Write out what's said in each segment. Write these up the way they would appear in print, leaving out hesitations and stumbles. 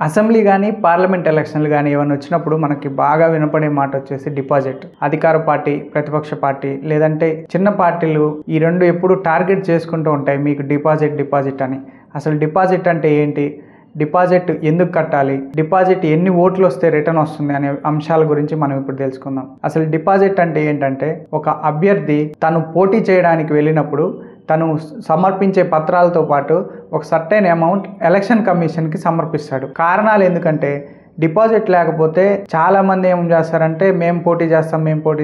Assembly కానీ parliament ఎలక్షన్లు కానీ ఏమైనా వచ్చినప్పుడు మనకి బాగా వినపడే మాట వచ్చేసి డిపాజిట్. అధికార పార్టీ, ప్రతిపక్ష పార్టీ లేదంటే చిన్న పార్టీలు ఈ రెండు ఎప్పుడు టార్గెట్ చేసుకుంటూ ఉంటాయి మీకు డిపాజిట్ అని. అసలు డిపాజిట్ అంటే ఏంటి, డిపాజిట్ ఎందుకు కట్టాలి, డిపాజిట్ ఎన్ని ఓట్లు వస్తే రిటర్న్ వస్తుంది అనే అంశాల గురించి మనం ఇప్పుడు తెలుసుకుందాం. అసలు డిపాజిట్ అంటే ఏంటంటే ఒక అభ్యర్థి తను పోటీ చేయడానికి వెళ్ళినప్పుడు తను సమర్పించే పత్రాలతో పాటు ఒక సర్టెన్ అమౌంట్ ఎలక్షన్ కమిషన్కి సమర్పిస్తాడు. కారణాలు ఎందుకంటే డిపాజిట్ లేకపోతే చాలా మంది ఏం చేస్తారంటే మేము పోటీ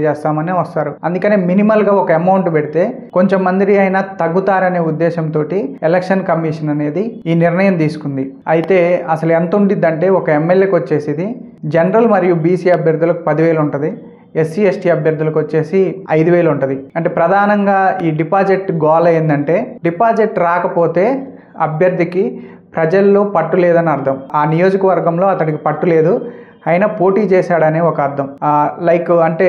చేస్తామని వస్తారు. అందుకనే మినిమల్గా ఒక అమౌంట్ పెడితే కొంచెం మంది అయినా తగ్గుతారనే ఉద్దేశంతో ఎలక్షన్ కమిషన్ అనేది ఈ నిర్ణయం తీసుకుంది. అయితే అసలు ఎంత ఉండిద్దంటే ఒక ఎమ్మెల్యేకి వచ్చేసి జనరల్ మరియు బీసీ అభ్యర్థులకు 10,000 ఉంటుంది, ఎస్సీ ఎస్టీ అభ్యర్థులకు వచ్చేసి 5,000 ఉంటుంది. అంటే ప్రధానంగా ఈ డిపాజిట్ గోల ఏంటంటే డిపాజిట్ రాకపోతే అభ్యర్థికి ప్రజల్లో పట్టు లేదని అర్థం. ఆ నియోజకవర్గంలో అతడికి పట్టు లేదు, అయినా పోటీ చేశాడనే ఒక అర్థం. లైక్ అంటే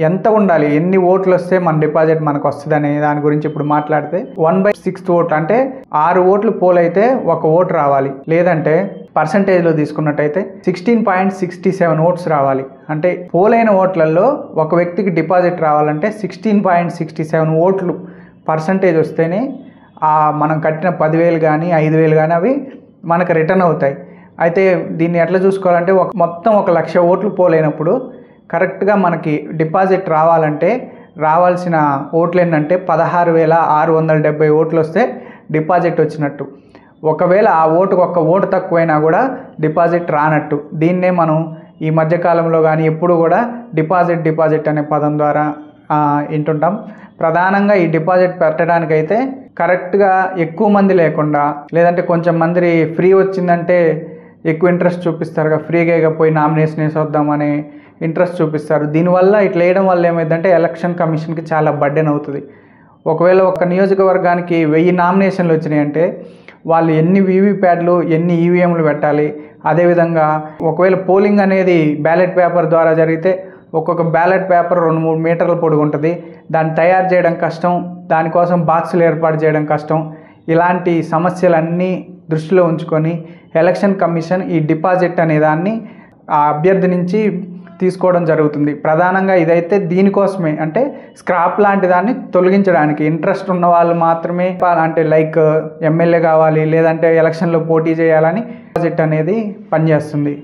ఎంత ఉండాలి, ఎన్ని ఓట్లు వస్తే మన డిపాజిట్ మనకు వస్తుంది అనే దాని గురించి ఇప్పుడు మాట్లాడితే 1/6 ఓట్లు అంటే 6 ఓట్లు పోల్ అయితే 1 ఓటు రావాలి. లేదంటే పర్సంటేజ్లో తీసుకున్నట్టయితే 16.67 ఓట్స్ రావాలి. అంటే పోలైన ఓట్లలో ఒక వ్యక్తికి డిపాజిట్ రావాలంటే 16.67 ఓట్లు పర్సంటేజ్ వస్తేనే మనం కట్టిన 10,000 కానీ 5,000 కానీ అవి మనకు రిటర్న్ అవుతాయి. అయితే దీన్ని ఎట్లా చూసుకోవాలంటే మొత్తం 1,00,000 ఓట్లు పోలైనప్పుడు కరెక్ట్గా మనకి డిపాజిట్ రావాలంటే రావాల్సిన ఓట్లు ఏంటంటే 16,670 ఓట్లు వస్తే డిపాజిట్ వచ్చినట్టు. ఒకవేళ ఆ ఓటుకు 1 ఓటు తక్కువైనా కూడా డిపాజిట్ రానట్టు. దీన్నే మనం ఈ మధ్యకాలంలో కానీ ఎప్పుడు కూడా డిపాజిట్ అనే పదం ద్వారా వింటుంటాం. ప్రధానంగా ఈ డిపాజిట్ పెట్టడానికైతే కరెక్ట్గా ఎక్కువ మంది లేకుండా, లేదంటే కొంచెం మంది ఫ్రీ వచ్చిందంటే ఎక్కువ ఇంట్రెస్ట్ చూపిస్తారు, ఫ్రీగా పోయి నామినేషన్ వేసి వద్దామని ఇంట్రెస్ట్ చూపిస్తారు. దీనివల్ల ఇట్లా వేయడం వల్ల ఏమైందంటే ఎలక్షన్ కమిషన్కి చాలా బర్డెన్ అవుతుంది. ఒకవేళ ఒక నియోజకవర్గానికి 1000 నామినేషన్లు వచ్చినాయంటే వాళ్ళు ఎన్ని వీవీప్యాడ్లు ఎన్ని ఈవీఎంలు పెట్టాలి. అదేవిధంగా ఒకవేళ పోలింగ్ అనేది బ్యాలెట్ పేపర్ ద్వారా జరిగితే ఒక్కొక్క బ్యాలెట్ పేపర్ 2-3 మీటర్ల పొడుగు ఉంటుంది. దాన్ని తయారు చేయడం కష్టం, దానికోసం బాక్సులు ఏర్పాటు చేయడం కష్టం. ఇలాంటి సమస్యలన్నీ దృష్టిలో ఉంచుకొని ఎలక్షన్ కమిషన్ ఈ డిపాజిట్ అనే దాన్ని ఆ అభ్యర్థి నుంచి తీసుకోవడం జరుగుతుంది. ప్రధానంగా ఇదైతే దీనికోసమే, అంటే స్క్రాప్ లాంటి దాన్ని తొలగించడానికి ఇంట్రెస్ట్ ఉన్న వాళ్ళు మాత్రమే, అంటే లైక్ ఎమ్మెల్యే కావాలి లేదంటే ఎలక్షన్లో పోటీ చేయాలని డిపాజిట్ అనేది పనిచేస్తుంది.